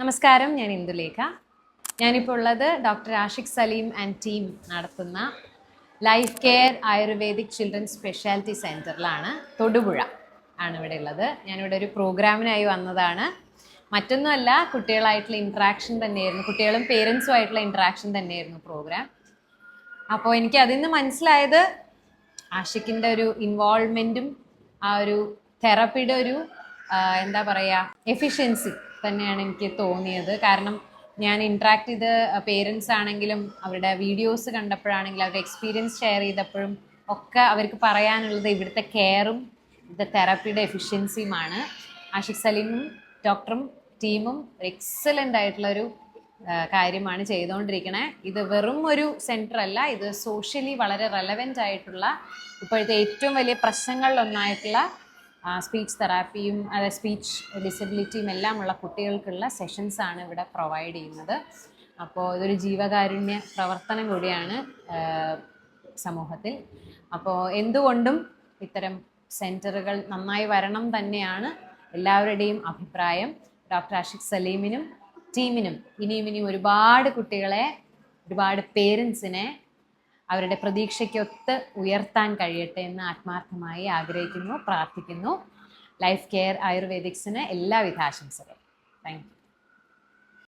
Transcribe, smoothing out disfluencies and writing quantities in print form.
നമസ്കാരം, ഞാൻ ഇന്ദുലേഖ. ഞാനിപ്പോൾ ഉള്ളത് doctor Ashiq Saleem and team നടത്തുന്ന life care Ayurvedic children's speciality സെൻറ്ററിലാണ്. തൊടുപുഴ ആണ് ഇവിടെ ഉള്ളത്. ഞാനിവിടെ ഒരു പ്രോഗ്രാമിനായി വന്നതാണ്. മറ്റൊന്നുമല്ല, കുട്ടികളായിട്ടുള്ള ഇൻട്രാക്ഷൻ തന്നെയായിരുന്നു, കുട്ടികളും പേരൻസും ആയിട്ടുള്ള ഇൻട്രാക്ഷൻ തന്നെയായിരുന്നു പ്രോഗ്രാം. അപ്പോൾ എനിക്ക് അതിൽ നിന്ന് മനസ്സിലായത് ആഷിഖിൻ്റെ ഒരു ഇൻവോൾവ്മെൻറ്റും ആ ഒരു തെറപ്പിയുടെ ഒരു എന്താ പറയുക എഫിഷ്യൻസി തന്നെയാണ് എനിക്ക് തോന്നിയത്. കാരണം ഞാൻ ഇൻട്രാക്ട് ചെയ്ത് പേരൻസ് ആണെങ്കിലും അവരുടെ വീഡിയോസ് കണ്ടപ്പോഴാണെങ്കിലും അവരുടെ എക്സ്പീരിയൻസ് ഷെയർ ചെയ്തപ്പോഴും ഒക്കെ അവർക്ക് പറയാനുള്ളത് ഇവിടുത്തെ കെയറും ഇവിടുത്തെ തെറപ്പിയുടെ എഫിഷ്യൻസിയുമാണ്. ആഷിഖ് സലീമും ഡോക്ടറും ടീമും എക്സലൻ്റ് ആയിട്ടുള്ളൊരു കാര്യമാണ് ചെയ്തുകൊണ്ടിരിക്കണേ. ഇത് വെറും ഒരു സെൻറ്റർ അല്ല, ഇത് സോഷ്യലി വളരെ റെലവൻ്റ് ആയിട്ടുള്ള ഇപ്പോഴത്തെ ഏറ്റവും വലിയ പ്രശ്നങ്ങളിലൊന്നായിട്ടുള്ള സ്പീച്ച് തെറാപ്പിയും അതായത് സ്പീച്ച് ഡിസബിലിറ്റിയും എല്ലാം ഉള്ള കുട്ടികൾക്കുള്ള സെഷൻസാണ് ഇവിടെ പ്രൊവൈഡ് ചെയ്യുന്നത്. അപ്പോൾ ഇതൊരു ജീവകാരുണ്യ പ്രവർത്തനം കൂടിയാണ് സമൂഹത്തിൽ. അപ്പോൾ എന്തുകൊണ്ടും ഇത്തരം സെൻറ്ററുകൾ നന്നായി വരണം തന്നെയാണ് എല്ലാവരുടെയും അഭിപ്രായം. ഡോക്ടർ ആഷിഖ് സലീമിനും ടീമിനും ഇനിയും ഒരുപാട് കുട്ടികളെ, ഒരുപാട് പേരൻസിനെ അവരുടെ പ്രതീക്ഷയ്ക്കൊത്ത് ഉയർത്താൻ കഴിയട്ടെ എന്ന് ആത്മാർത്ഥമായി ആഗ്രഹിക്കുന്നു, പ്രാർത്ഥിക്കുന്നു. ലൈഫ് കെയർ ആയുർവേദിക്സിന് എല്ലാവിധ ആശംസകളും. Thank you.